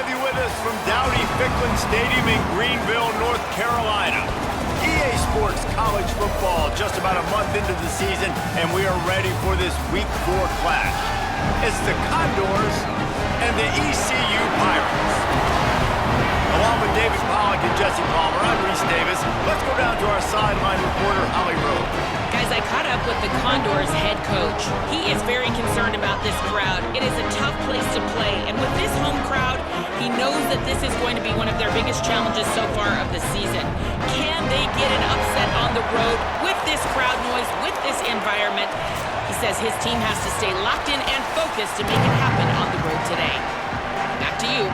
with you with us from Dowdy-Ficklen Stadium in Greenville, North Carolina. EA Sports College Football just about a month into the season, and we are ready for this Week 4 clash. It's the Condors and the ECU Pirates. Along with David Pollack and Jesse Palmer, I'm Reese Davis. Let's go down to our sideline reporter, Holly Rose. Guys, I caught up with the Condors head coach. He is very concerned about this crowd. It is a tough place to play, and with this home crowd, he knows that this is going to be one of their biggest challenges so far of the season. Can they get an upset on the road with this crowd noise, with this environment? He says his team has to stay locked in and focused to make it happen on the road today. Back to you.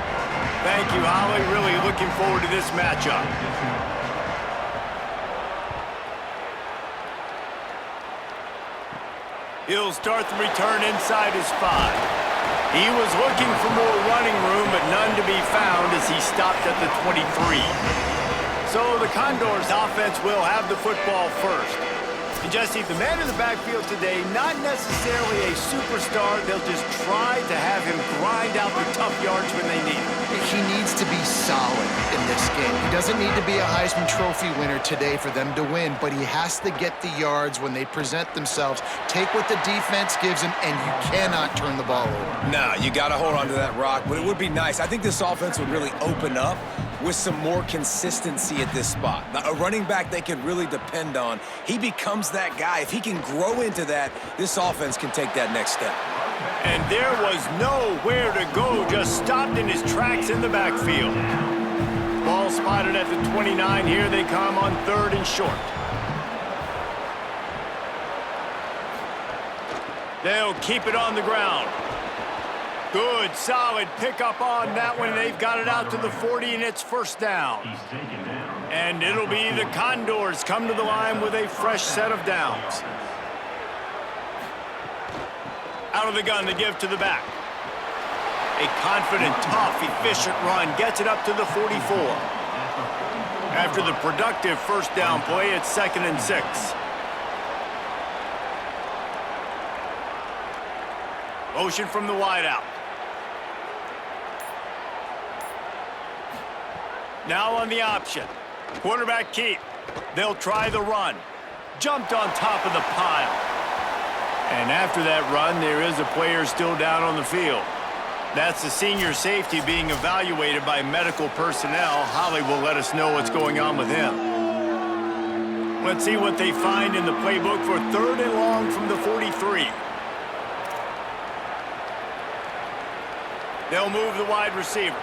Thank you, Holly. Really looking forward to this matchup. He'll start the return inside his 5. He was looking for more running room, but none to be found as he stopped at the 23. So the Condors offense will have the football first. And Jesse, the man in the backfield today, not necessarily a superstar. They'll just try to have him grind out the tough yards when they need it. He needs to be solid in this game. He doesn't need to be a Heisman Trophy winner today for them to win, but he has to get the yards when they present themselves. Take what the defense gives him, and you cannot turn the ball over. Nah, you got to hold on to that rock, but it would be nice. I think this offense would really open up with some more consistency at this spot. Now, a running back they can really depend on. He becomes that guy. If he can grow into that, this offense can take that next step. And there was nowhere to go, just stopped in his tracks in the backfield. Ball spotted at the 29. Here they come on 3rd and short. They'll keep it on the ground. Good, solid pickup on that one. They've got it out to the 40, and it's first down. And it'll be the Condors come to the line with a fresh set of downs. Out of the gun to give to the back. A confident, tough, efficient run gets it up to the 44. After the productive first down play, it's 2nd and 6. Motion from the wideout. Now on the option. Quarterback keep. They'll try the run. Jumped on top of the pile. And after that run, there is a player still down on the field. That's the senior safety being evaluated by medical personnel. Holly will let us know what's going on with him. Let's see what they find in the playbook for 3rd and long from the 43. They'll move the wide receiver.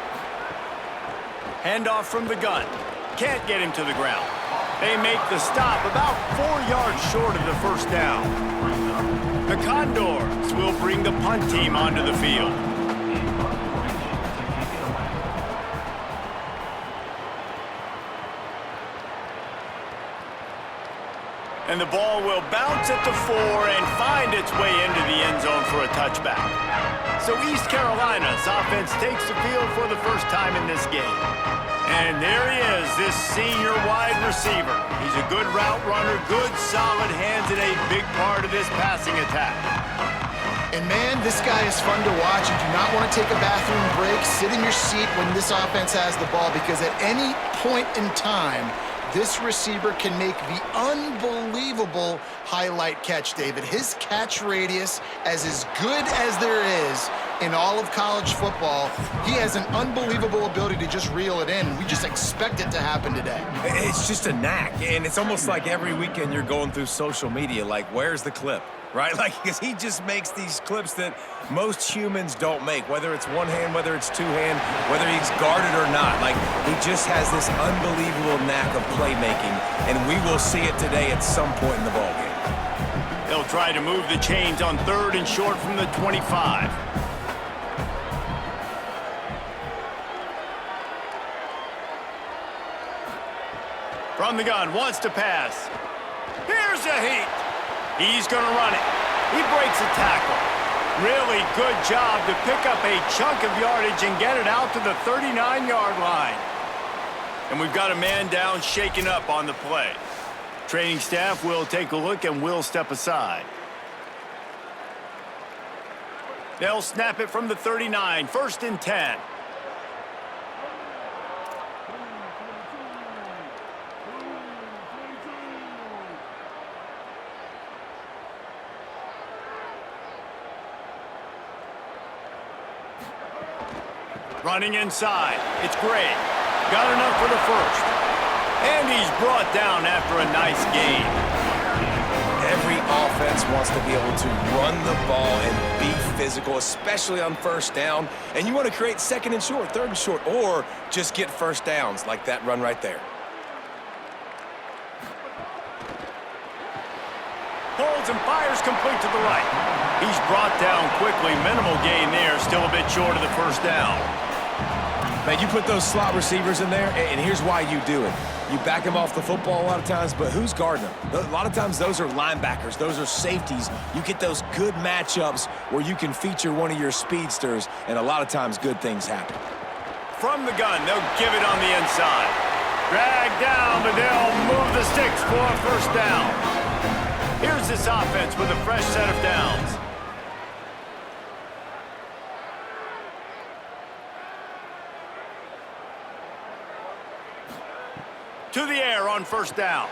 Handoff from the gun. Can't get him to the ground. They make the stop about 4 yards short of the first down. The Condors will bring the punt team onto the field. And the ball will bounce at the 4 and find its way into the end zone for a touchback. So East Carolina's offense takes the field for the first time in this game. And there he is, this senior wide receiver. He's a good route runner, good solid hands, and a big part of this passing attack. And man, this guy is fun to watch. You do not want to take a bathroom break. Sit in your seat when this offense has the ball, because at any point in time, this receiver can make the unbelievable highlight catch, David. His catch radius is as good as there is in all of college football. He has an unbelievable ability to just reel it in. We just expect it to happen today. It's just a knack, and it's almost like every weekend you're going through social media, like, where's the clip? Right? Like, because he just makes these clips that most humans don't make, whether it's one hand, whether it's two hand, whether he's guarded or not. Like, he just has this unbelievable knack of playmaking, and we will see it today at some point in the ballgame. They'll try to move the chains on 3rd and short from the 25. From the gun, wants to pass. Here's a heat. He's going to run it. He breaks a tackle. Really good job to pick up a chunk of yardage and get it out to the 39-yard line. And we've got a man down, shaken up on the play. Training staff will take a look and will step aside. They'll snap it from the 39, 1st and 10. Running inside. It's great. Got enough for the first. And he's brought down after a nice gain. Every offense wants to be able to run the ball and be physical, especially on first down. And you want to create second and short, third and short, or just get first downs like that run right there. Holds and fires complete to the right. He's brought down quickly. Minimal gain there. Still a bit short of the first down. Man, you put those slot receivers in there, and here's why you do it. You back them off the football a lot of times, but who's guarding them? A lot of times those are linebackers. Those are safeties. You get those good matchups where you can feature one of your speedsters, and a lot of times good things happen. From the gun, they'll give it on the inside. Drag down, but they'll move the sticks for a first down. Here's this offense with a fresh set of downs. To the air on first down.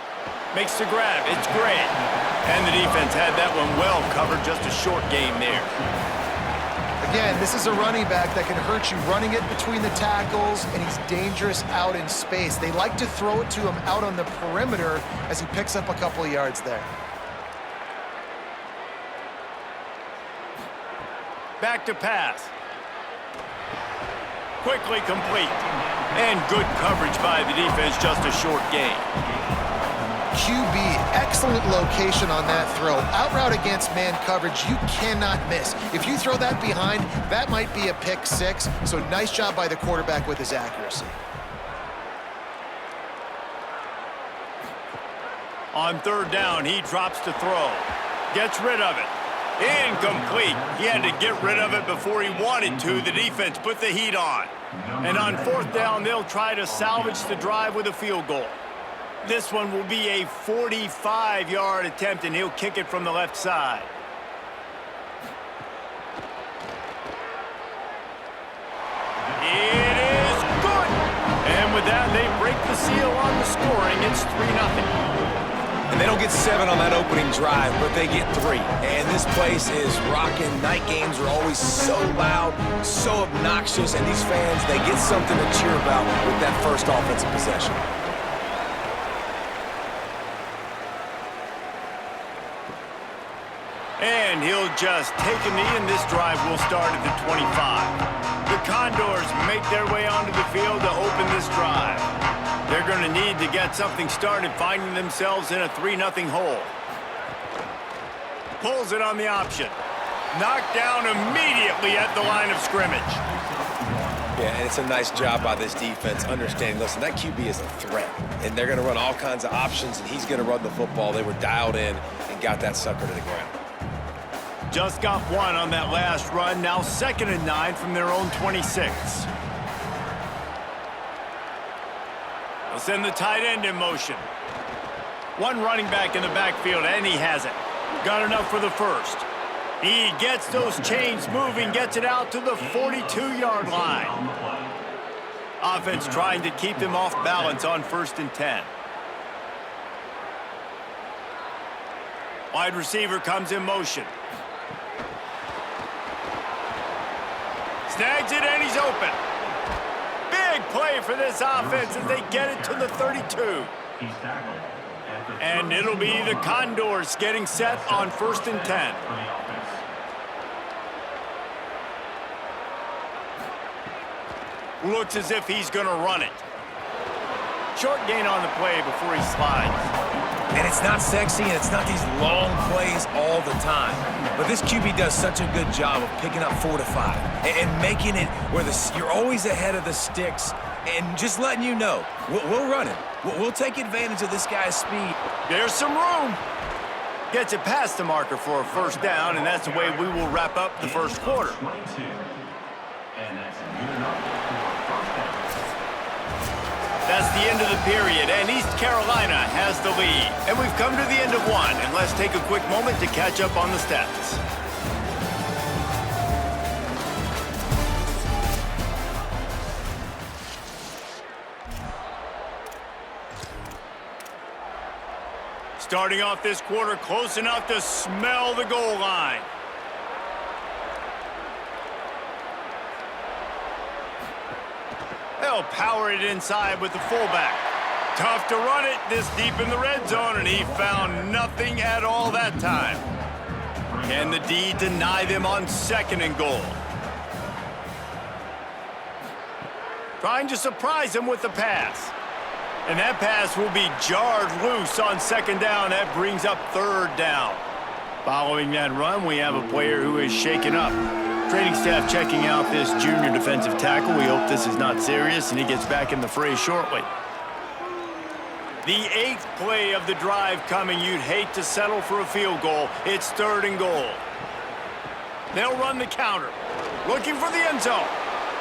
Makes the grab. It's great. And the defense had that one well covered. Just a short game there. Again, this is a running back that can hurt you running it between the tackles, and he's dangerous out in space. They like to throw it to him out on the perimeter as he picks up a couple of yards there. Back to pass. Quickly complete. And good coverage by the defense, just a short gain. QB, excellent location on that throw. Out route against man coverage, you cannot miss. If you throw that behind, that might be a pick six. So nice job by the quarterback with his accuracy. On third down, he drops to throw. Gets rid of it. Incomplete. He had to get rid of it before he wanted to. The defense put the heat on. And on fourth down, they'll try to salvage the drive with a field goal. This one will be a 45-yard attempt, and he'll kick it from the left side. It is good! And with that, they break the seal on the scoring. It's 3-0. And they don't get 7 on that opening drive, but they get 3. And this place is rocking. Night games are always so loud, so obnoxious, and these fans, they get something to cheer about with that first offensive possession. And he'll just take a knee, and this drive will start at the 25. The Condors make their way onto the field to open this drive. They're going to need to get something started, finding themselves in a 3-0 hole. Pulls it on the option. Knocked down immediately at the line of scrimmage. Yeah, and it's a nice job by this defense understanding, listen, that QB is a threat, and they're going to run all kinds of options, and he's going to run the football. They were dialed in and got that sucker to the ground. Just got one on that last run. Now 2nd and 9 from their own 26. They'll send the tight end in motion. One running back in the backfield, and he has it. Got enough for the first. He gets those chains moving, gets it out to the 42-yard line. Offense trying to keep them off balance on 1st and 10. Wide receiver comes in motion. Snags it, and he's open. Big play for this offense as they get it to the 32. And it'll be the Condors getting set on 1st and 10. Looks as if he's going to run it. Short gain on the play before he slides. And it's not sexy, and it's not these long plays all the time. But this QB does such a good job of picking up 4 to 5 and making it where you're always ahead of the sticks and just letting you know, we'll run it. We'll take advantage of this guy's speed. There's some room. Gets it past the marker for a first down, and that's the way we will wrap up the first quarter. That's the end of the period, and East Carolina has the lead. And we've come to the end of one, and let's take a quick moment to catch up on the stats. Starting off this quarter close enough to smell the goal line. They'll power it inside with the fullback. Tough to run it this deep in the red zone, and he found nothing at all that time. Can the D deny them on 2nd and goal? Trying to surprise him with the pass. And that pass will be jarred loose on 2nd down. That brings up 3rd down. Following that run, we have a player who is shaken up. Training staff checking out this junior defensive tackle. We hope this is not serious, and he gets back in the fray shortly. The 8th play of the drive coming. You'd hate to settle for a field goal. It's 3rd and goal. They'll run the counter. Looking for the end zone.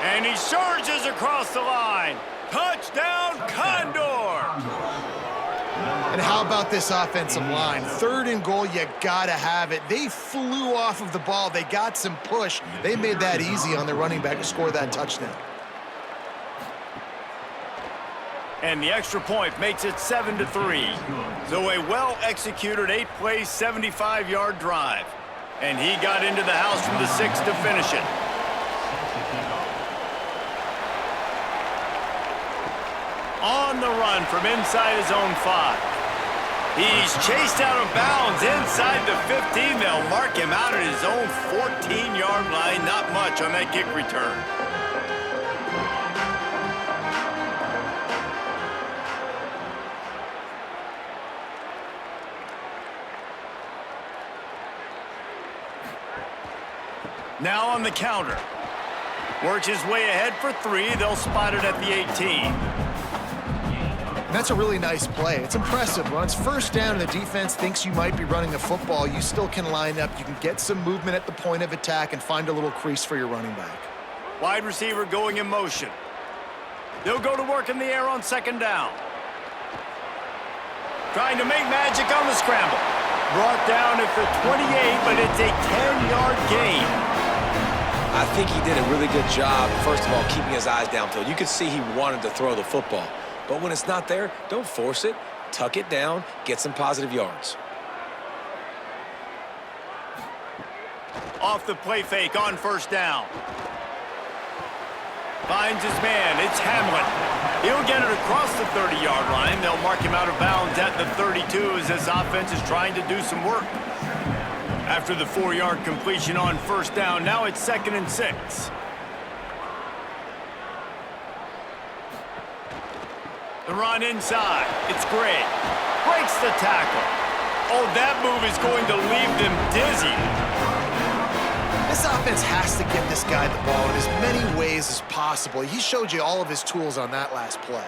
And he surges across the line. Touchdown, Condor! And how about this offensive line? 3rd and goal, you gotta have it. They flew off of the ball. They got some push. They made that easy on their running back to score that touchdown. And the extra point makes it 7-3. So a well-executed 8-play, 75-yard drive. And he got into the house from the 6 to finish it. On the run from inside his own 5. He's chased out of bounds inside the 15. They'll mark him out at his own 14-yard line. Not much on that kick return. Now on the counter. Works his way ahead for 3. They'll spot it at the 18. And that's a really nice play. It's impressive. Runs 1st down and the defense thinks you might be running the football. You still can line up. You can get some movement at the point of attack and find a little crease for your running back. Wide receiver going in motion. They'll go to work in the air on 2nd down. Trying to make magic on the scramble. Brought down at the 28, but it's a 10-yard gain. I think he did a really good job, first of all, keeping his eyes downfield. You could see he wanted to throw the football. But when it's not there, don't force it. Tuck it down, get some positive yards. Off the play fake on 1st down. Finds his man. It's Hamlin. He'll get it across the 30-yard line. They'll mark him out of bounds at the 32 as this offense is trying to do some work. After the 4-yard completion on 1st down, now it's 2nd and 6. The run inside. It's Gray. Breaks the tackle. Oh, that move is going to leave them dizzy. This offense has to get this guy the ball in as many ways as possible. He showed you all of his tools on that last play.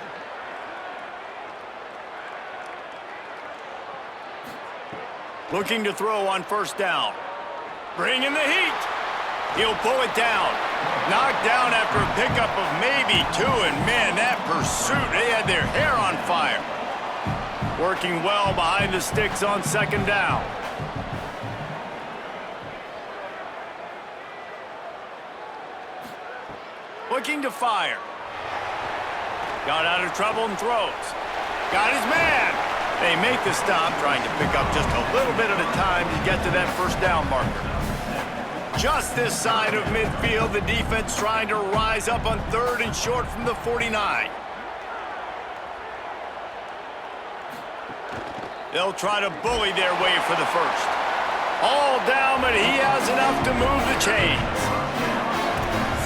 Looking to throw on 1st down. Bringing the heat. He'll pull it down. Knocked down after a pickup of maybe 2, and man, that pursuit, they had their hair on fire. Working well behind the sticks on 2nd down. Looking to fire. Got out of trouble and throws. Got his man. They make the stop, trying to pick up just a little bit at a time to get to that 1st down marker. Just this side of midfield, the defense trying to rise up on 3rd and short from the 49. They'll try to bully their way for the 1st. All down, but he has enough to move the chains.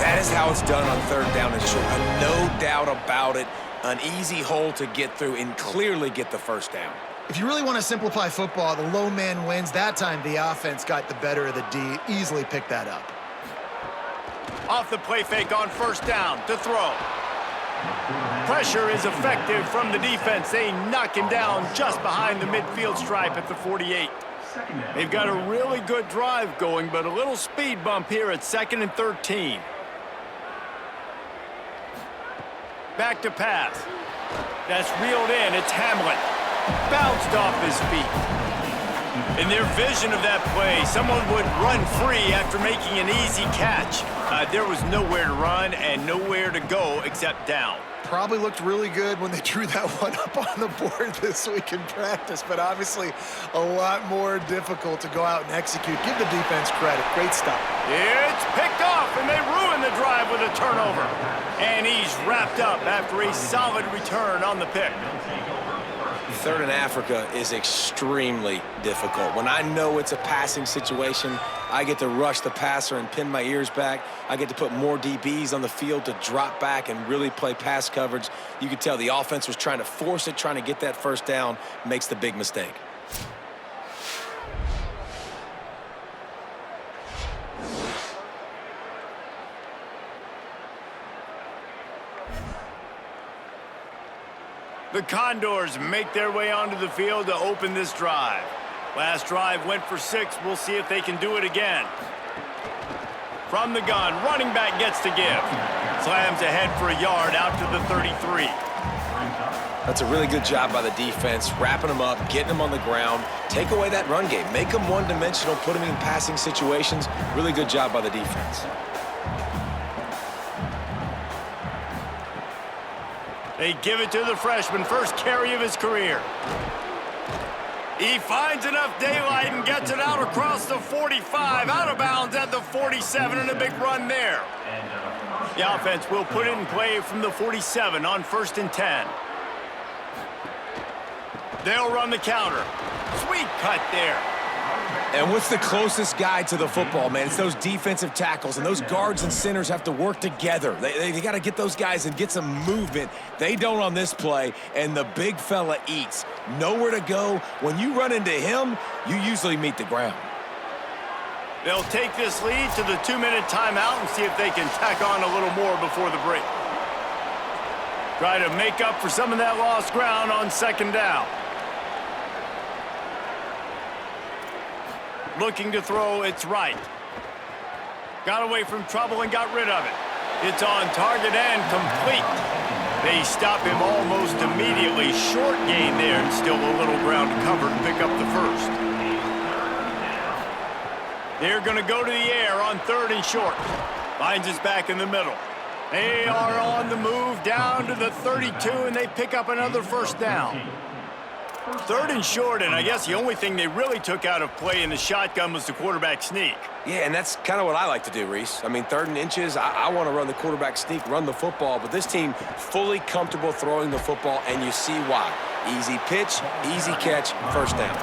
That is how it's done on 3rd down and short. No doubt about it. An easy hole to get through and clearly get the 1st down. If you really want to simplify football, the low man wins. That time, the offense got the better of the D. Easily picked that up. Off the play fake on 1st down to throw. Pressure is effective from the defense. They knock him down just behind the midfield stripe at the 48. They've got a really good drive going, but a little speed bump here at 2nd and 13. Back to pass. That's reeled in. It's Hamlin. Bounced off his feet. In their vision of that play, someone would run free after making an easy catch. There was nowhere to run and nowhere to go except down. Probably looked really good when they drew that one up on the board this week in practice, but obviously a lot more difficult to go out and execute. Give the defense credit. Great stop. It's picked off, and they ruin the drive with a turnover. And he's wrapped up after a solid return on the pick. Third in Africa is extremely difficult. When I know it's a passing situation, I get to rush the passer and pin my ears back. I get to put more DBs on the field to drop back and really play pass coverage. You could tell the offense was trying to force it, trying to get that first down, makes the big mistake. The Condors make their way onto the field to open this drive. Last drive went for 6. We'll see if they can do it again. From the gun, running back gets to give. Slams ahead for a yard out to the 33. That's a really good job by the defense, wrapping them up, getting them on the ground. Take away that run game. Make them one-dimensional, put them in passing situations. Really good job by the defense. They give it to the freshman, first carry of his career. He finds enough daylight and gets it out across the 45, out of bounds at the 47, and a big run there. The offense will put it in play from the 47 on 1st and 10. They'll run the counter. Sweet cut there. And what's the closest guy to the football, man? It's those defensive tackles, and those guards and centers have to work together. They got to get those guys and get some movement. They don't on this play, and the big fella eats. Nowhere to go. When you run into him, you usually meet the ground. They'll take this lead to the 2-minute timeout and see if they can tack on a little more before the break. Try to make up for some of that lost ground on 2nd down. Looking to throw, it's right. Got away from trouble and got rid of it. It's on target and complete. They stop him almost immediately. Short gain there and still a little ground to cover to pick up the first. They're going to go to the air on 3rd and short. Finds us back in the middle. They are on the move down to the 32, and they pick up another first down. 3rd and short, and I guess the only thing they really took out of play in the shotgun was the quarterback sneak. Yeah, and that's kind of what I like to do, Reese. I mean, 3rd and inches, I want to run the quarterback sneak, run the football, but this team fully comfortable throwing the football, and you see why. Easy pitch, easy catch, first down.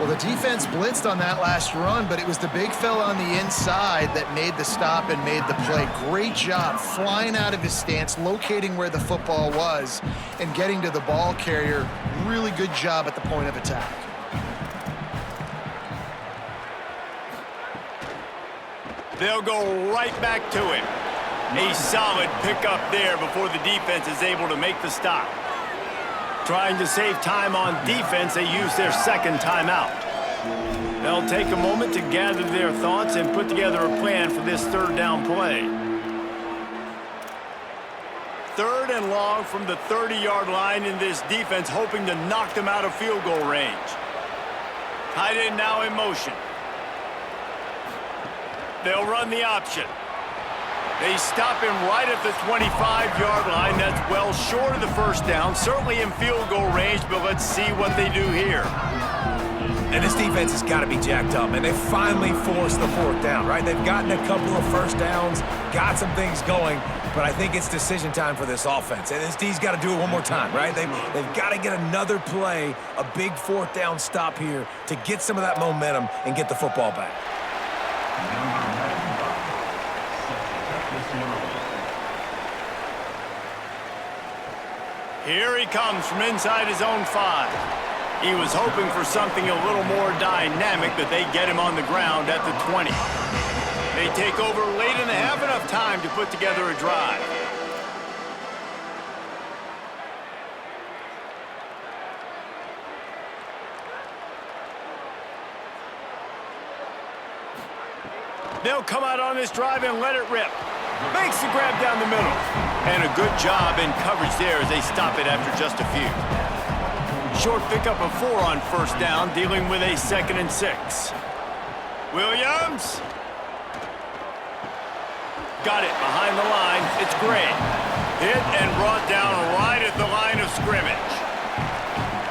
Well, the defense blitzed on that last run, but it was the big fella on the inside that made the stop and made the play. Great job flying out of his stance, locating where the football was, and getting to the ball carrier. Really good job at the point of attack. They'll go right back to him. A solid pickup there before the defense is able to make the stop. Trying to save time on defense, they use their 2nd timeout. They'll take a moment to gather their thoughts and put together a plan for this 3rd down play. 3rd and long from the 30-yard line in this defense, hoping to knock them out of field goal range. Tight end now in motion. They'll run the option. They stop him right at the 25-yard line. That's well short of the first down, certainly in field goal range, but let's see what they do here. And this defense has got to be jacked up, and they finally forced the 4th down, right? They've gotten a couple of first downs, got some things going, but I think it's decision time for this offense. And this D's got to do it one more time, right? They've got to get another play, a big 4th down stop here to get some of that momentum and get the football back. Here he comes from inside his own 5. He was hoping for something a little more dynamic, but they get him on the ground at the 20. They take over late and they have enough time to put together a drive. They'll come out on this drive and let it rip. Makes the grab down the middle. And a good job in coverage there as they stop it after just a few. Short pickup of 4 on first down, dealing with a 2nd and 6. Williams. Got it behind the line. It's Gray. Hit and brought down right at the line of scrimmage.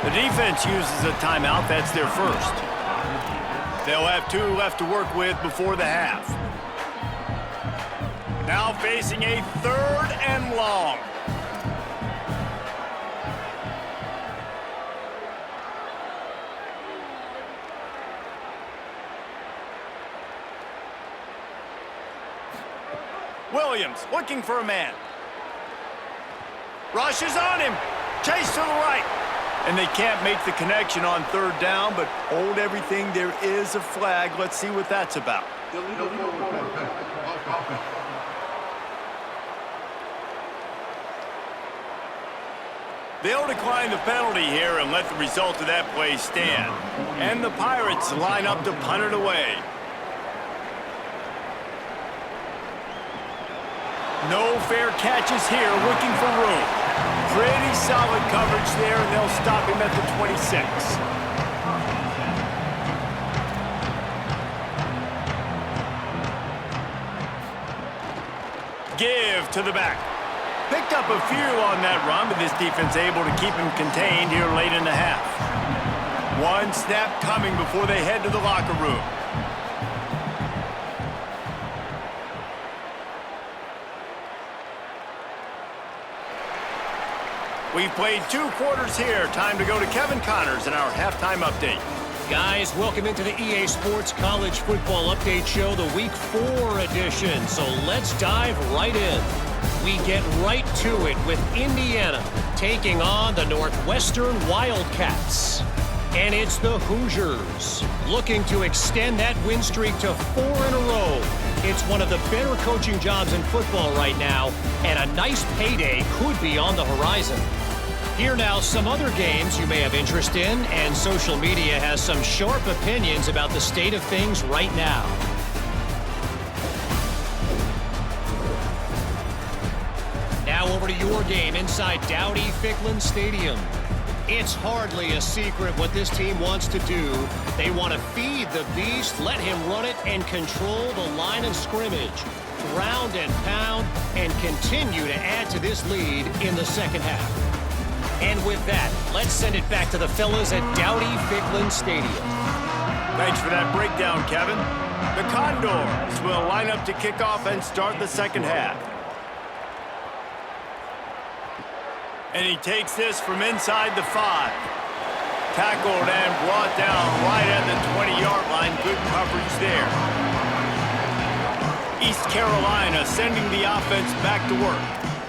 The defense uses a timeout. That's their first. They'll have 2 left to work with before the half. Now facing a 3rd and long. Williams looking for a man. Rushes on him. Chase to the right. And they can't make the connection on 3rd down, but hold everything. There is a flag. Let's see what that's about. They'll decline the penalty here and let the result of that play stand. And the Pirates line up to punt it away. No fair catches here, looking for room. Pretty solid coverage there, and they'll stop him at the 26. Give to the back. Picked up a few on that run, but this defense able to keep him contained here late in the half. 1 snap coming before they head to the locker room. We've played 2 quarters here. Time to go to Kevin Connors in our halftime update. Guys, welcome into the EA Sports College Football Update Show, the Week 4 edition. So let's dive right in. We get right to it with Indiana taking on the Northwestern Wildcats. And it's the Hoosiers looking to extend that win streak to 4 in a row. It's one of the better coaching jobs in football right now, and a nice payday could be on the horizon. Here now, some other games you may have interest in, and social media has some sharp opinions about the state of things right now. Now over to your game inside Dowdy-Ficklen Stadium. It's hardly a secret what this team wants to do. They want to feed the beast, let him run it, and control the line of scrimmage. Ground and pound, and continue to add to this lead in the second half. And with that, let's send it back to the fellas at Dowdy-Ficklen Stadium. Thanks for that breakdown, Kevin. The Condors will line up to kick off and start the second half. And he takes this from inside the 5. Tackled and brought down right at the 20-yard line. Good coverage there. East Carolina sending the offense back to work.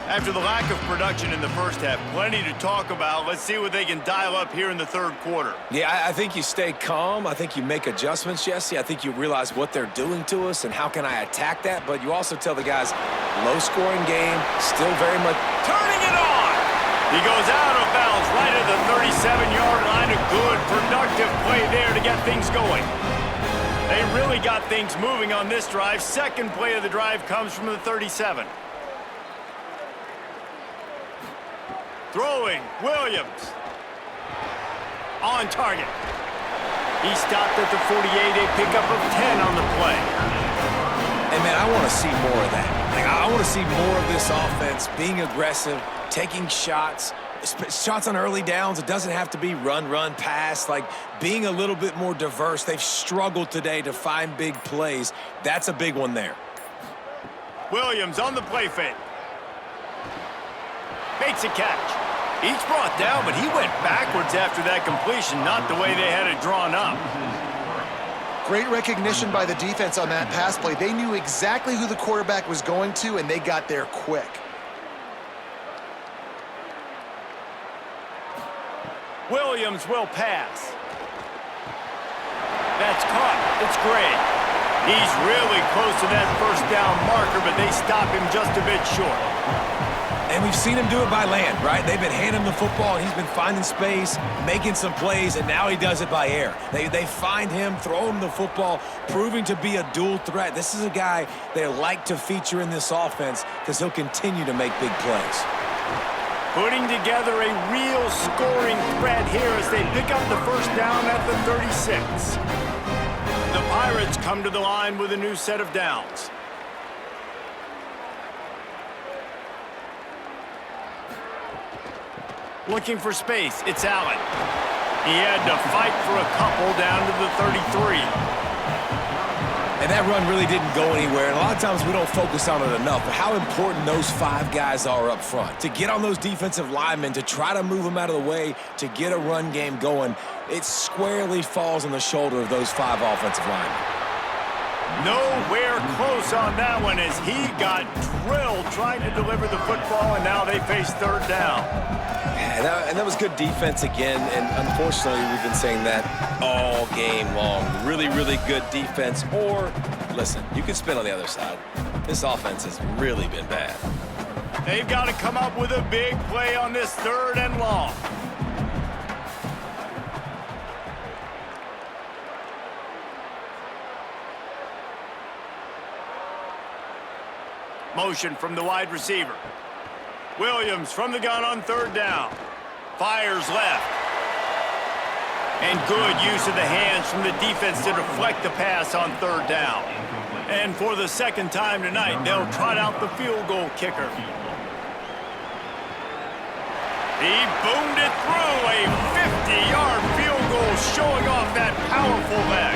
After the lack of production in the first half, plenty to talk about. Let's see what they can dial up here in the 3rd quarter. Yeah, I think you stay calm. I think you make adjustments, Jesse. I think you realize what they're doing to us and how can I attack that. But you also tell the guys, low-scoring game, still very much Turning it on! He goes out of bounds right at the 37-yard line. A good, productive play there to get things going. They really got things moving on this drive. Second play of the drive comes from the 37. Throwing, Williams. On target. He stopped at the 48, a pickup of 10 on the play. And, man, I want to see more of that. Like, I want to see more of this offense being aggressive, taking shots on early downs. It doesn't have to be run, pass. Like, being a little bit more diverse. They've struggled today to find big plays. That's a big one there. Williams on the play fake. Makes a catch. He's brought down, but he went backwards after that completion, not the way they had it drawn up. Great recognition by the defense on that pass play. They knew exactly who the quarterback was going to, and they got there quick. Williams will pass. That's caught. It's Gray. He's really close to that first down marker, but they stop him just a bit short. And we've seen him do it by land, right? They've been handing him the football, and he's been finding space, making some plays, and now he does it by air. They find him, throw him the football, proving to be a dual threat. This is a guy they like to feature in this offense because he'll continue to make big plays. putting together a real scoring threat here as they pick up the first down at the 36. The Pirates come to the line with a new set of downs. Looking for space, it's Allen. He had to fight for a couple down to the 33. And that run really didn't go anywhere. And a lot of times we don't focus on it enough, but how important those 5 guys are up front. To get on those defensive linemen, to try to move them out of the way, to get a run game going, it squarely falls on the shoulder of those 5 offensive linemen. Nowhere close on that one as he got drilled trying to deliver the football, and now they face third down. And that was good defense again, and unfortunately we've been saying that all game long. Really, really good defense, or, listen, you can spin on the other side. This offense has really been bad. They've got to come up with a big play on this third and long. Motion from the wide receiver. Williams from the gun on third down. Fires left. And good use of the hands from the defense to deflect the pass on third down. And for the second time tonight, they'll trot out the field goal kicker. He boomed it through, a 50-yard field goal showing off that powerful leg.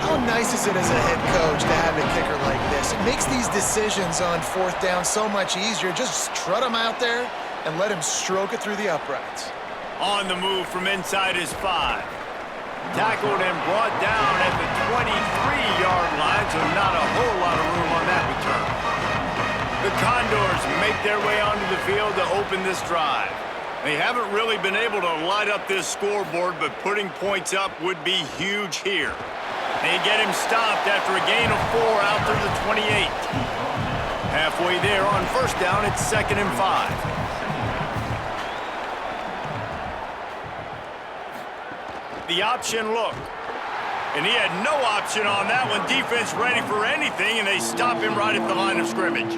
How nice is it as a head coach to have a kicker like this? It makes these decisions on fourth down so much easier. Just strut him out there and let him stroke it through the uprights. On the move from inside his 5. Tackled and brought down at the 23-yard line, so not a whole lot of room on that return. The Condors make their way onto the field to open this drive. They haven't really been able to light up this scoreboard, but putting points up would be huge here. They get him stopped after a gain of 4 out to the 28. Halfway there on first down, it's 2nd and 5. The option look. And he had no option on that one. Defense ready for anything, and they stop him right at the line of scrimmage.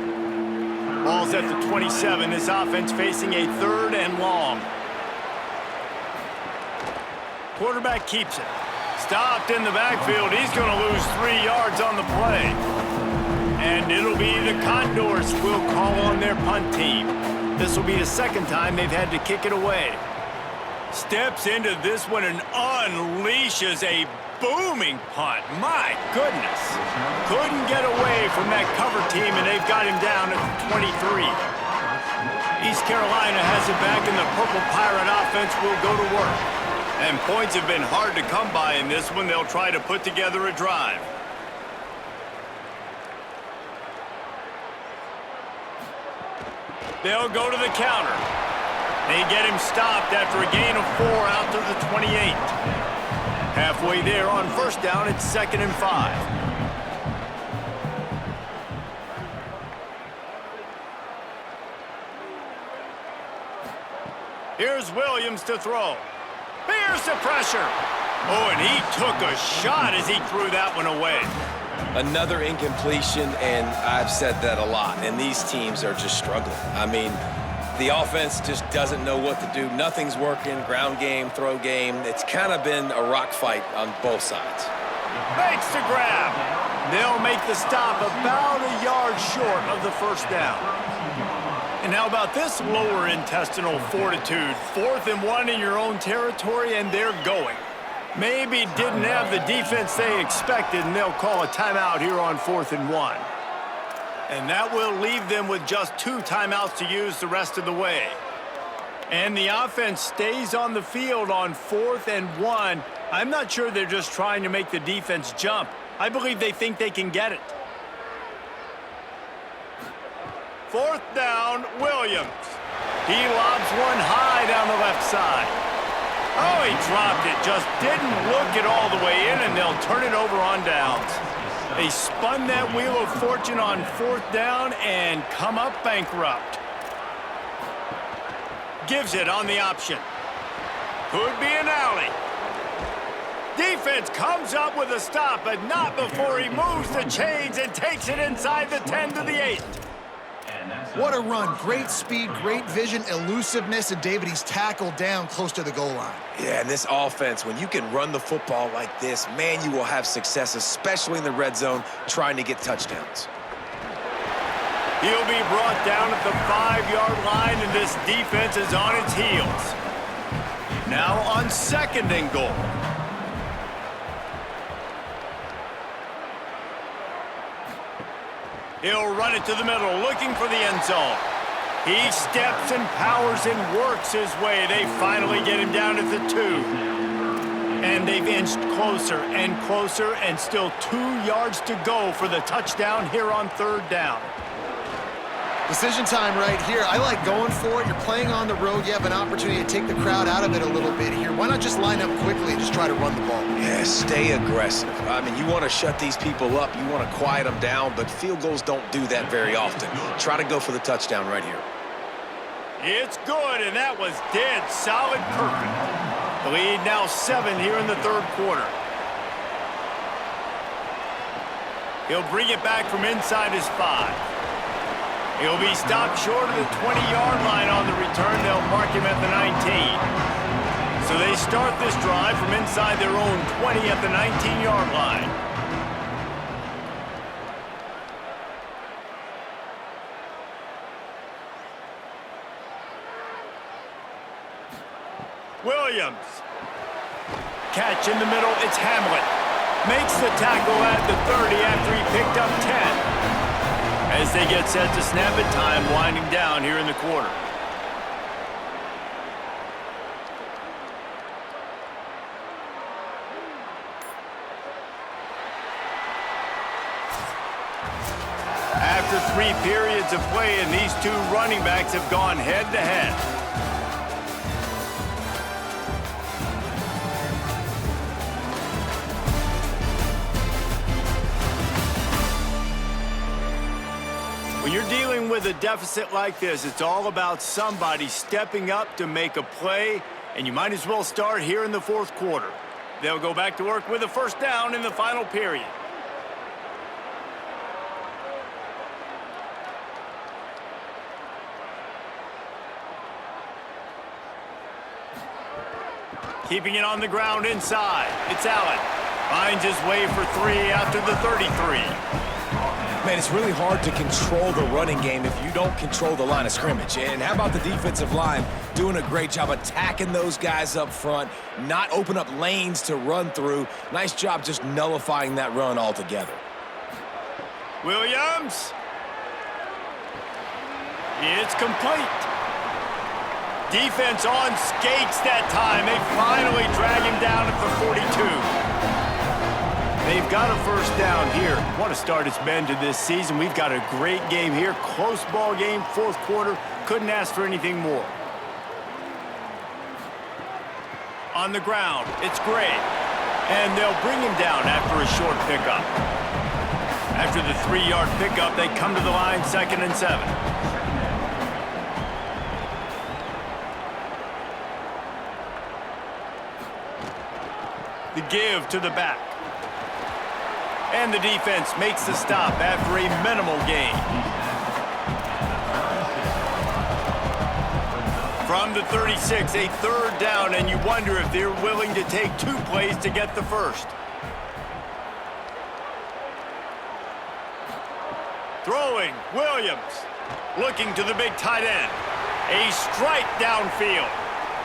Ball's at the 27. This offense facing a 3rd and long. Quarterback keeps it. Stopped in the backfield. He's going to lose 3 yards on the play. And it'll be the Condors who will call on their punt team. This will be the 2nd time they've had to kick it away. Steps into this one and unleashes a booming punt. My goodness. Couldn't get away from that cover team, and they've got him down at the 23. East Carolina has it back, and the Purple Pirate offense will go to work. And points have been hard to come by in this one. They'll try to put together a drive. They'll go to the counter. They get him stopped after a gain of 4 out to the 28. Halfway there on first down, it's 2nd and 5. Here's Williams to throw. Here's the pressure. Oh, and he took a shot as he threw that one away. Another incompletion, and I've said that a lot, and these teams are just struggling. I mean, the offense just doesn't know what to do. Nothing's working. Ground game, throw game. It's kind of been a rock fight on both sides. Makes the grab. They'll make the stop about a yard short of the first down. And how about this lower intestinal fortitude? 4th and 1 in your own territory, and they're going. Maybe didn't have the defense they expected, and they'll call a timeout here on 4th and 1. And that will leave them with just 2 timeouts to use the rest of the way. And the offense stays on the field on 4th and 1. I'm not sure they're just trying to make the defense jump. I believe they think they can get it. 4th down, Williams. He lobs one high down the left side. Oh, he dropped it. Just didn't look it all the way in, and they'll turn it over on downs. They spun that wheel of fortune on 4th down and come up bankrupt. Gives it on the option. Could be an alley. Defense comes up with a stop, but not before he moves the chains and takes it inside the 10 to the 8. What a run. Great speed, great vision, elusiveness, and David, he's tackled down close to the goal line. Yeah, and this offense, when you can run the football like this, man, you will have success, especially in the red zone, trying to get touchdowns. He'll be brought down at the 5-yard line, and this defense is on its heels. Now on 2nd and goal. He'll run it to the middle, looking for the end zone. He steps and powers and works his way. They finally get him down at the 2. And they've inched closer and closer, and still 2 yards to go for the touchdown here on 3rd down. Decision time right here. I like going for it. You're playing on the road. You have an opportunity to take the crowd out of it a little bit here. Why not just line up quickly and just try to run the ball? Yeah, stay aggressive. I mean, you want to shut these people up. You want to quiet them down, but field goals don't do that very often. Try to go for the touchdown right here. It's good, and that was dead solid perfect. The lead now 7 here in the 3rd quarter. He'll bring it back from inside his 5. He'll be stopped short of the 20-yard line on the return. They'll mark him at the 19. So they start this drive from inside their own 20 at the 19-yard line. Williams. Catch in the middle. It's Hamlet. Makes the tackle at the 30 after he picked up 10. As they get set to snap it, time winding down here in the quarter. After 3 periods of play, and these 2 running backs have gone head-to-head. When you're dealing with a deficit like this, it's all about somebody stepping up to make a play, and you might as well start here in the 4th quarter. They'll go back to work with a 1st down in the final period. Keeping it on the ground inside. It's Allen. Finds his way for 3 after the 33. Man, it's really hard to control the running game if you don't control the line of scrimmage. And how about the defensive line doing a great job attacking those guys up front, not open up lanes to run through. Nice job just nullifying that run altogether. Williams. It's complete. Defense on skates that time. They finally drag him down at the 42. They've got a 1st down here. Want to start its bend to this season. We've got a great game here. Close ball game, 4th quarter. Couldn't ask for anything more. On the ground, it's Gray. And they'll bring him down after a short pickup. After the 3-yard pickup, they come to the line 2nd and 7. The give to the back. And the defense makes the stop after a minimal gain. From the 36, a 3rd down, and you wonder if they're willing to take 2 plays to get the 1st. Throwing, Williams. Looking to the big tight end. A strike downfield.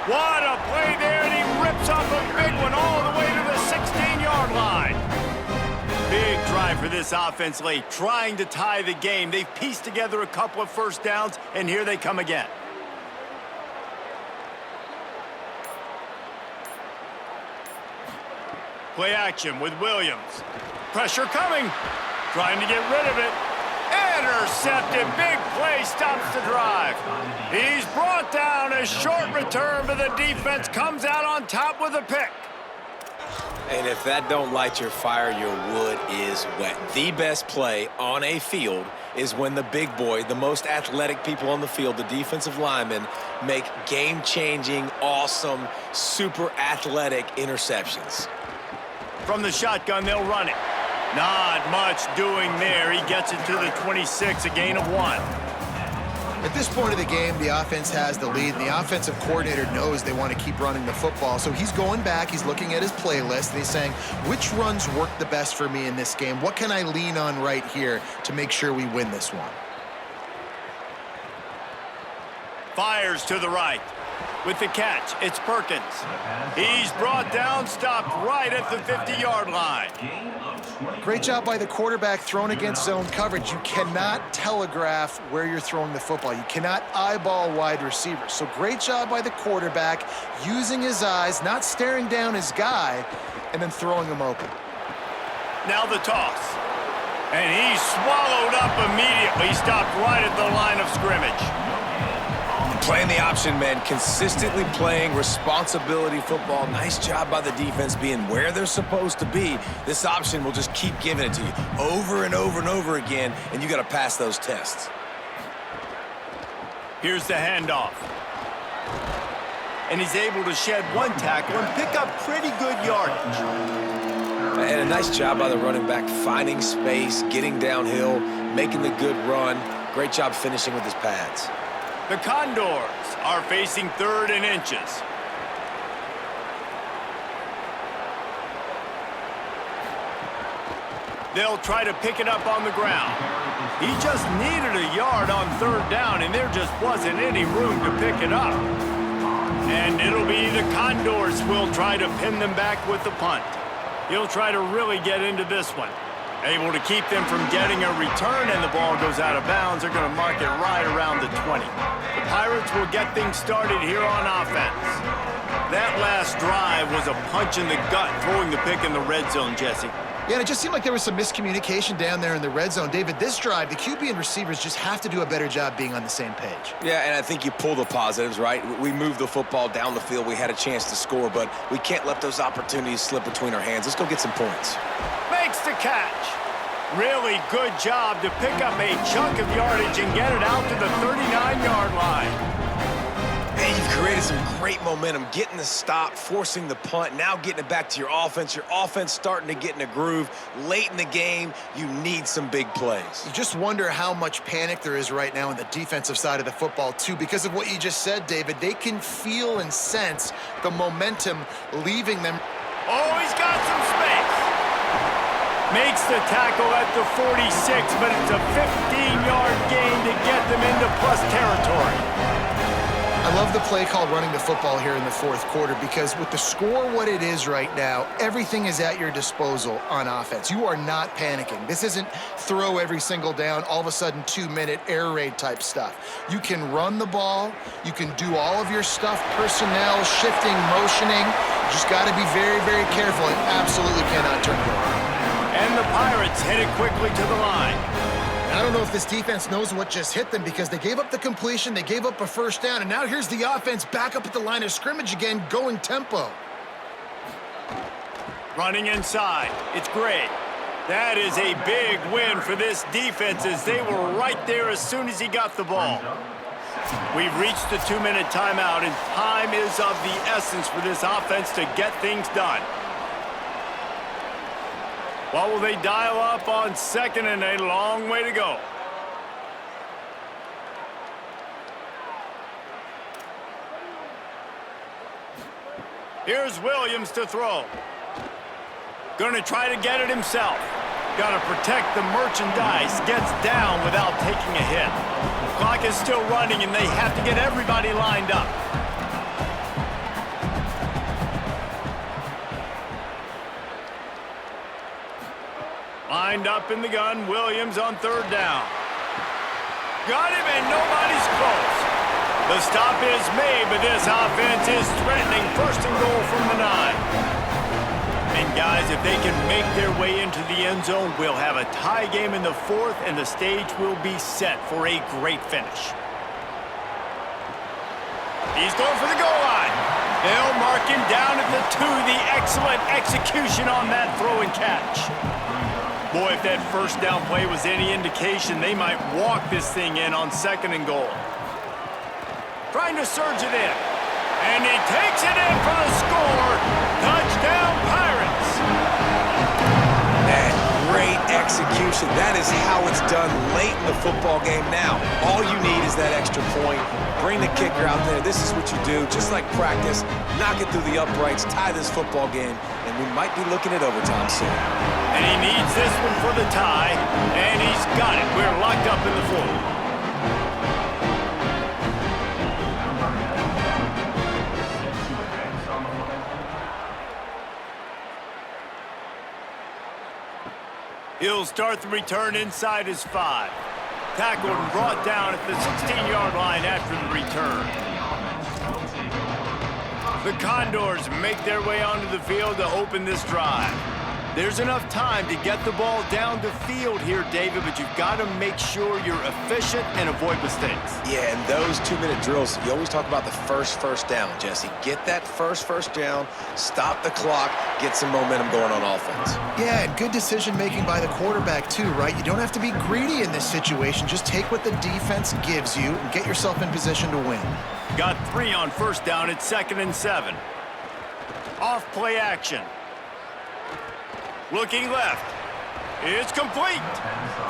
What a play there, and he rips off a big one all the way to the 16-yard line. Big drive for this offense late, trying to tie the game. They've pieced together a couple of 1st downs, and here they come again. Play action with Williams. Pressure coming. Trying to get rid of it. Intercepted. Big play stops the drive. He's brought down. A short return, but the defense comes out on top with a pick. And if that don't light your fire, your wood is wet. The best play on a field is when the big boy, the most athletic people on the field, the defensive linemen, make game-changing, awesome, super athletic interceptions. From the shotgun, they'll run it. Not much doing there. He gets it to the 26, a gain of 1. At this point of the game, the offense has the lead, and the offensive coordinator knows they want to keep running the football. So he's going back, he's looking at his playlist, and he's saying, which runs work the best for me in this game? What can I lean on right here to make sure we win this one? Fires to the right. With the catch, it's Perkins. He's brought down, stopped right at the 50-yard line. Great job by the quarterback throwing against zone coverage. You cannot telegraph where you're throwing the football. You cannot eyeball wide receivers. So great job by the quarterback using his eyes, not staring down his guy, and then throwing him open. Now the toss. And he's swallowed up immediately, stopped right at the line of scrimmage. Playing the option, man, consistently playing responsibility football. Nice job by the defense being where they're supposed to be. This option will just keep giving it to you over and over and over again, and you got to pass those tests. Here's the handoff. And he's able to shed one tackle and pick up pretty good yardage. And a nice job by the running back, finding space, getting downhill, making the good run. Great job finishing with his pads. The Condors are facing 3rd and inches. They'll try to pick it up on the ground. He just needed a yard on 3rd down, and there just wasn't any room to pick it up. And it'll be the Condors who will try to pin them back with the punt. He'll try to really get into this one. Able to keep them from getting a return, and the ball goes out of bounds. They're going to mark it right around the 20. The Pirates will get things started here on offense. That last drive was a punch in the gut, throwing the pick in the red zone, Jesse. Yeah, and it just seemed like there was some miscommunication down there in the red zone. David, this drive, the QB and receivers just have to do a better job being on the same page. Yeah, and I think you pull the positives, right? We moved the football down the field. We had a chance to score, but we can't let those opportunities slip between our hands. Let's go get some points. Makes the catch. Really good job to pick up a chunk of yardage and get it out to the 39-yard line. Hey, you've created some great momentum, getting the stop, forcing the punt, now getting it back to your offense. Your offense starting to get in a groove. Late in the game, you need some big plays. You just wonder how much panic there is right now on the defensive side of the football, too. Because of what you just said, David, they can feel and sense the momentum leaving them. Oh, he's got some space. Makes the tackle at the 46, but it's a 15-yard gain to get them into plus territory. I love the play called running the football here in the 4th quarter, because with the score what it is right now, everything is at your disposal on offense. You are not panicking. This isn't throw every single down, all of a sudden 2-minute air raid type stuff. You can run the ball. You can do all of your stuff, personnel, shifting, motioning. You just got to be very, very careful and absolutely cannot turn it over. And the Pirates headed quickly to the line. I don't know if this defense knows what just hit them, because they gave up the completion, they gave up a 1st down, and now here's the offense back up at the line of scrimmage again, going tempo. Running inside, it's Gray. That is a big win for this defense, as they were right there as soon as he got the ball. We've reached the 2-minute timeout, and time is of the essence for this offense to get things done. What will they dial up on 2nd and a long way to go? Here's Williams to throw. Going to try to get it himself. Got to protect the merchandise. Gets down without taking a hit. Clock is still running, and they have to get everybody lined up. Lined up in the gun, Williams on 3rd down. Got him, and nobody's close. The stop is made, but this offense is threatening 1st and goal from the 9. And guys, if they can make their way into the end zone, we'll have a tie game in the 4th, and the stage will be set for a great finish. He's going for the goal line. They'll mark him down at the 2. The excellent execution on that throw and catch. Boy, if that 1st down play was any indication, they might walk this thing in on 2nd and goal. Trying to surge it in. And he takes it in for the score. Touchdown, Pirates. Man, great execution motion. That is how it's done late in the football game now. All you need is that extra point. Bring the kicker out there. This is what you do, just like practice. Knock it through the uprights, tie this football game, and we might be looking at overtime soon. And he needs this one for the tie, and he's got it. We're locked up in the fourth. He'll start the return inside his 5. Tackled and brought down at the 16-yard line after the return. The Condors make their way onto the field to open this drive. There's enough time to get the ball down the field here, David, but you've got to make sure you're efficient and avoid mistakes. Yeah, and those 2-minute drills, you always talk about the first down, Jesse. Get that first down, stop the clock, get some momentum going on offense. Yeah, and good decision-making by the quarterback, too, right? You don't have to be greedy in this situation. Just take what the defense gives you and get yourself in position to win. Got 3 on first down at 2nd and 7. Off play action. Looking left. It's complete.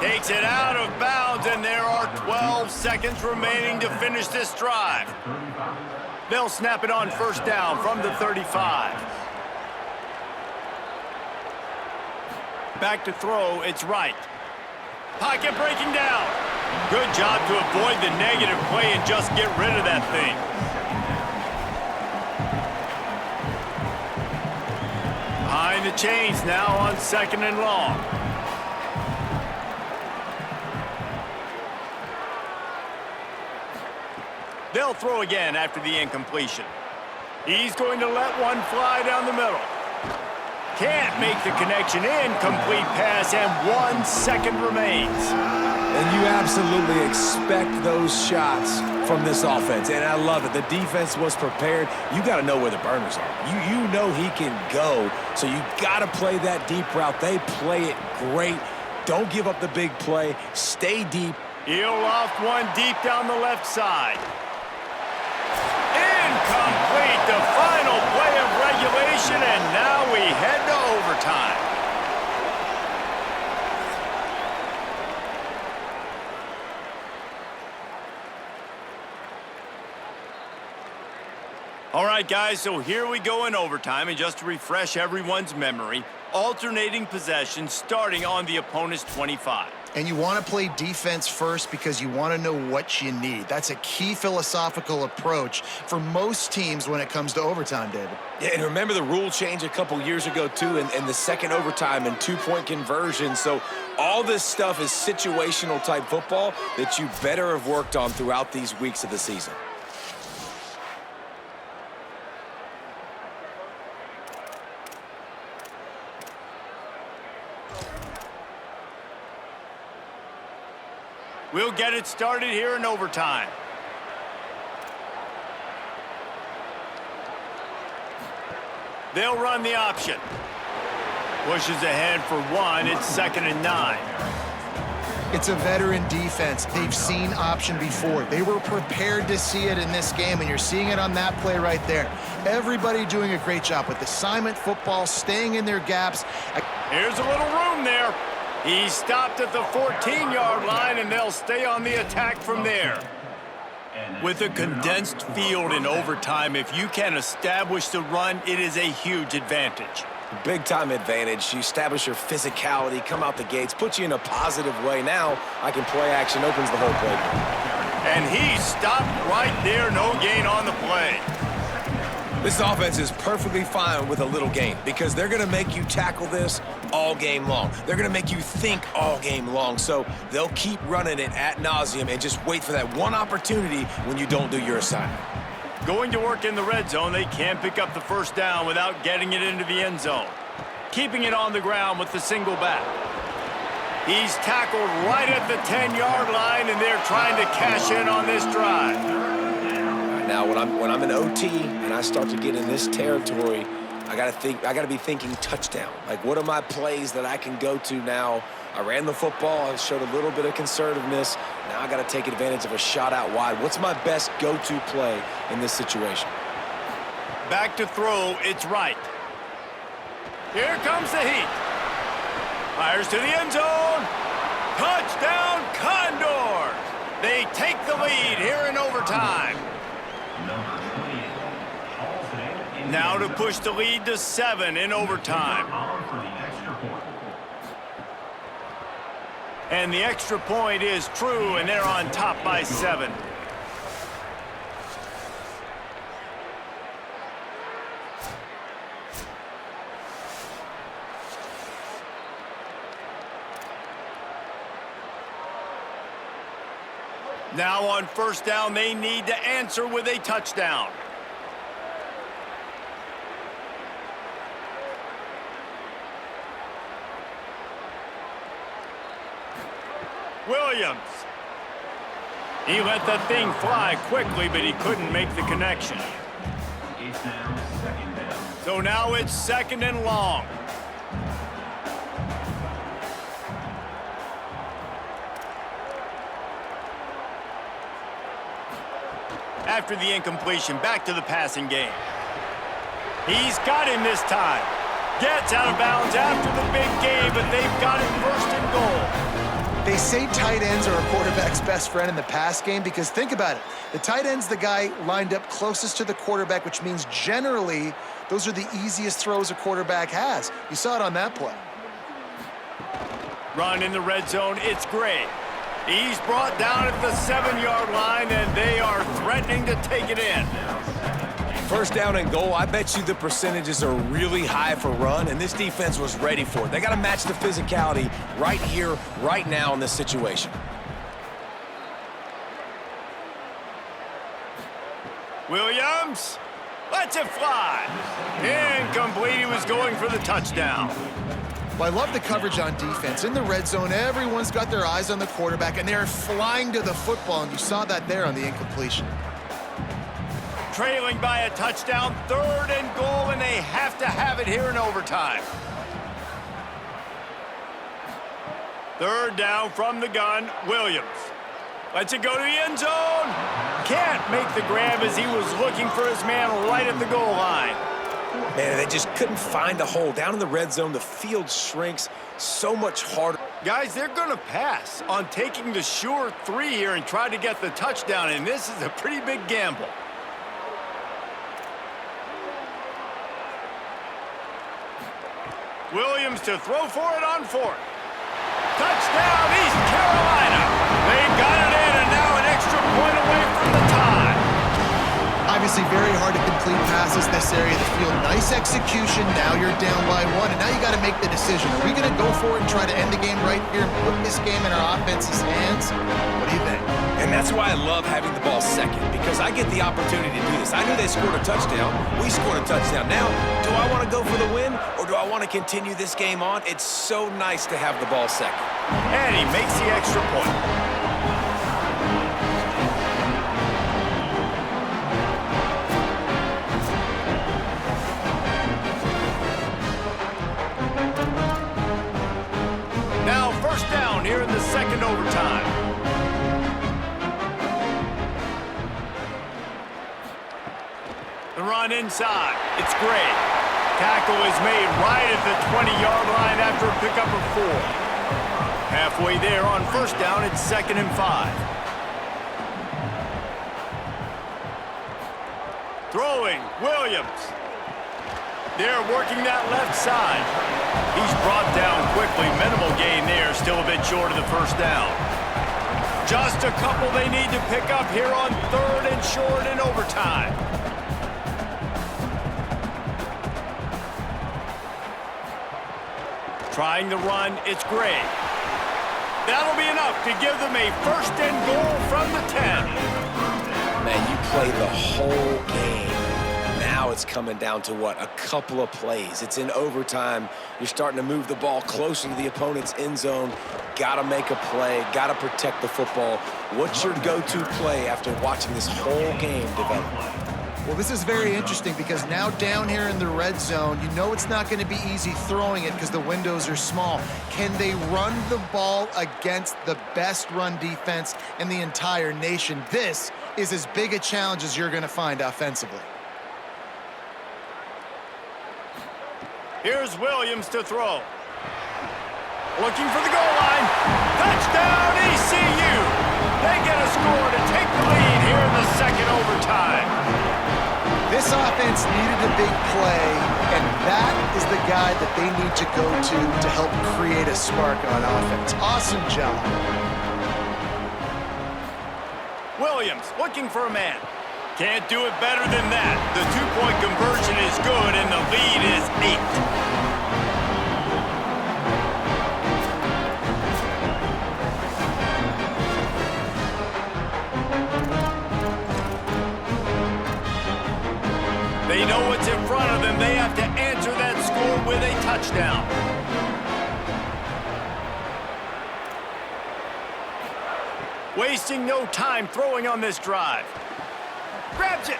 Takes it out of bounds, and there are 12 seconds remaining to finish this drive. They'll snap it on first down from the 35. Back to throw, it's right. Pocket breaking down. Good job to avoid the negative play and just get rid of that thing. Behind the chains now on 2nd and long. They'll throw again after the incompletion. He's going to let one fly down the middle. Can't make the connection. Incomplete pass, and 1 second remains. And you absolutely expect those shots from this offense, and I love it. The defense was prepared. You got to know where the burners are. You know he can go, so you got to play that deep route. They play it great. Don't give up the big play. Stay deep. He'll loft one deep down the left side. Incomplete, the final play of regulation, and now we head to overtime. All right, guys, so here we go in overtime, and just to refresh everyone's memory, alternating possession starting on the opponent's 25. And you want to play defense first because you want to know what you need. That's a key philosophical approach for most teams when it comes to overtime, David. Yeah, and remember the rule change a couple years ago, too, and the second overtime and 2-point conversion. So all this stuff is situational type football that you better have worked on throughout these weeks of the season. We'll get it started here in overtime. They'll run the option. Pushes ahead for 1. It's 2nd and 9. It's a veteran defense. They've seen option before. They were prepared to see it in this game, and you're seeing it on that play right there. Everybody doing a great job with assignment football, staying in their gaps. Here's a little room there. He stopped at the 14-yard line, and they'll stay on the attack from there. With a condensed field in overtime, if you can establish the run, it is a huge advantage. Big-time advantage. You establish your physicality, come out the gates, put you in a positive way. Now I can play action, opens the whole play. And he stopped right there, no gain on the play. This offense is perfectly fine with a little gain because they're going to make you tackle this all game long. They're going to make you think all game long. So they'll keep running it ad nauseum and just wait for that one opportunity when you don't do your assignment. Going to work in the red zone, they can't pick up the first down without getting it into the end zone. Keeping it on the ground with the single back. He's tackled right at the 10-yard line, and they're trying to cash in on this drive. Now, when I'm in OT and I start to get in this territory, I gotta be thinking touchdown. Like, what are my plays that I can go to now? I ran the football, I showed a little bit of conservativeness. Now I gotta take advantage of a shot out wide. What's my best go-to play in this situation? Back to throw, it's right. Here comes the heat. Fires to the end zone. Touchdown, Condors! They take the lead here in overtime. Now to push the lead to 7 in overtime. And the extra point is true, and they're on top by 7. Now on first down, they need to answer with a touchdown. Williams. He let the thing fly quickly, but he couldn't make the connection. So now it's 2nd and long. After the incompletion, back to the passing game. He's got him this time. Gets out of bounds after the big game, but they've got him 1st and goal. They say tight ends are a quarterback's best friend in the pass game because think about it. The tight end's the guy lined up closest to the quarterback, which means generally those are the easiest throws a quarterback has. You saw it on that play. Run in the red zone, it's great. He's brought down at the 7-yard line, and they are threatening to take it in. 1st down and goal, I bet you the percentages are really high for run, and this defense was ready for it. They got to match the physicality right here, right now in this situation. Williams lets it fly. Incomplete, he was going for the touchdown. Well, I love the coverage on defense. In the red zone, everyone's got their eyes on the quarterback, and they're flying to the football, and you saw that there on the incompletion. Trailing by a touchdown, 3rd and goal, and they have to have it here in overtime. 3rd down from the gun, Williams. Lets it go to the end zone. Can't make the grab as he was looking for his man right at the goal line. Man, they just couldn't find a hole. Down in the red zone, the field shrinks so much harder. Guys, they're going to pass on taking the sure 3 here and try to get the touchdown, and this is a pretty big gamble. Williams to throw for it on 4th. Touchdown, East Carolina. They've got it in, and now an extra point away from the tie. Obviously, very hard to complete passes this area of the field. Nice execution. Now you're down by 1, and now you got to make the decision. Are we going to go for it and try to end the game right here and put this game in our offense's hands? What do you think? And that's why I love having the ball second, because I get the opportunity to do this. I knew they scored a touchdown. We scored a touchdown. Now, do I want to go for the win, or do I want to continue this game on? It's so nice to have the ball second. And he makes the extra point. Now, 1st down here in the 2nd overtime. The run inside. It's great. Tackle is made right at the 20-yard line after a pickup of 4. Halfway there on 1st down, it's 2nd and 5. Throwing, Williams. They're working that left side. He's brought down quickly. Minimal gain there, still a bit short of the 1st down. Just a couple they need to pick up here on 3rd and short in overtime. Trying the run, it's great. That'll be enough to give them a 1st and goal from the 10. Man, you play the whole game. Now it's coming down to what? A couple of plays. It's in overtime. You're starting to move the ball closer to the opponent's end zone. Got to make a play. Got to protect the football. What's your go-to play after watching this whole game develop? Well, this is very interesting because now down here in the red zone, you know it's not going to be easy throwing it because the windows are small. Can they run the ball against the best run defense in the entire nation? This is as big a challenge as you're going to find offensively. Here's Williams to throw. Looking for the goal line. Touchdown, ECU! They get a score to take the lead here in the second overtime. This offense needed a big play, and that is the guy that they need to go to help create a spark on offense. Awesome job. Williams looking for a man. Can't do it better than that. The two-point conversion is good, and the lead is 8. They know what's in front of them. They have to answer that score with a touchdown. Wasting no time throwing on this drive. Grabs it.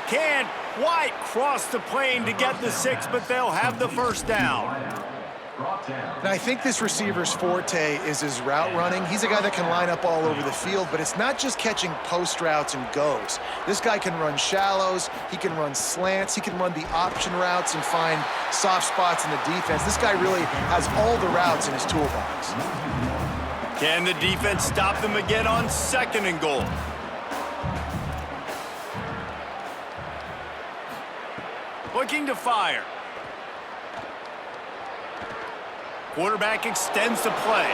Can't quite cross the plane to get the 6, but they'll have the first down. And I think this receiver's forte is his route running. He's a guy that can line up all over the field, but it's not just catching post routes and goes. This guy can run shallows, he can run slants, he can run the option routes and find soft spots in the defense. This guy really has all the routes in his toolbox. Can the defense stop them again on 2nd and goal? Looking to fire. Quarterback extends the play.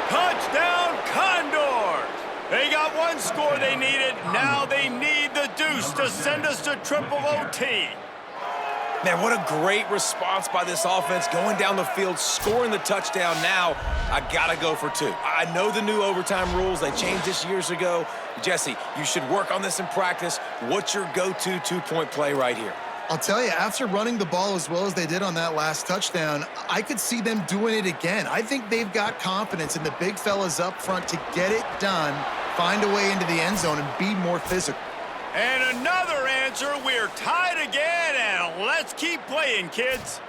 Touchdown, Condors! They got one score they needed. Now they need the deuce to send us to triple OT. Man, what a great response by this offense. Going down the field, scoring the touchdown. Now, I got to go for 2. I know the new overtime rules. They changed this years ago. Jesse, you should work on this in practice. What's your go-to two-point play right here? I'll tell you, after running the ball as well as they did on that last touchdown, I could see them doing it again. I think they've got confidence in the big fellas up front to get it done, find a way into the end zone, and be more physical. And another answer, we're tied again, and let's keep playing, kids.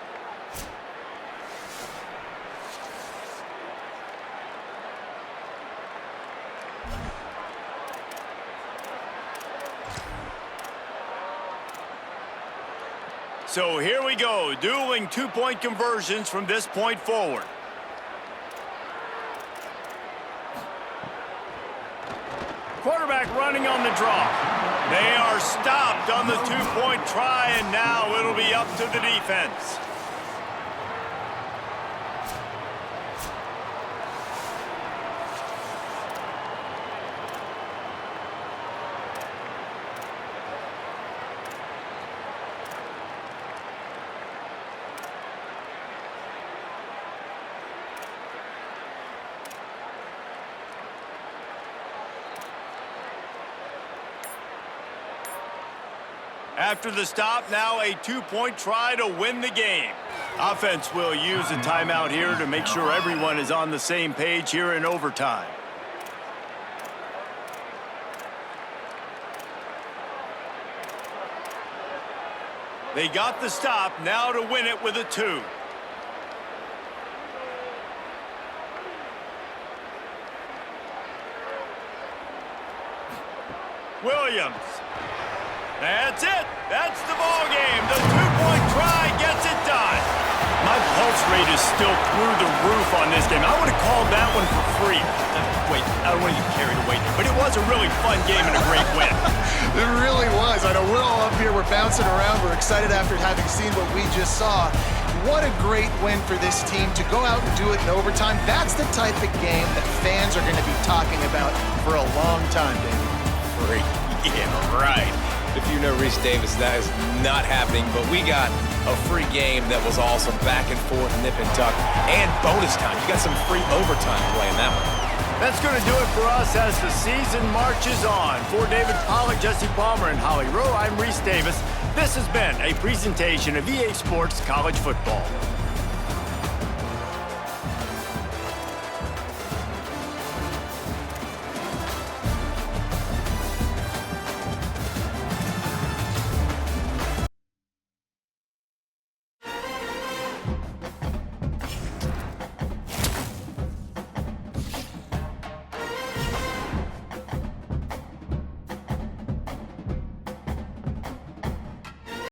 So here we go, dueling two-point conversions from this point forward. Quarterback running on the draw. They are stopped on the two-point try, and now it'll be up to the defense. After the stop, now a two-point try to win the game. Offense will use a timeout here to make sure everyone is on the same page here in overtime. They got the stop, now to win it with a 2. Williams. That's it. That's the ball game. The two-point try gets it done. My pulse rate is still through the roof on this game. I would have called that one for free. Wait, I don't want to get carried away there, but it was a really fun game and a great win. It really was. I know we're all up here. We're bouncing around. We're excited after having seen what we just saw. What a great win for this team to go out and do it in overtime. That's the type of game that fans are going to be talking about for a long time, baby. Free. Yeah, right. If you know Reese Davis, that is not happening, but we got a free game that was awesome. Back and forth, nip and tuck, and bonus time. You got some free overtime play in that one. That's going to do it for us as the season marches on. For David Pollack, Jesse Palmer, and Holly Rowe, I'm Reese Davis. This has been a presentation of EA Sports College Football.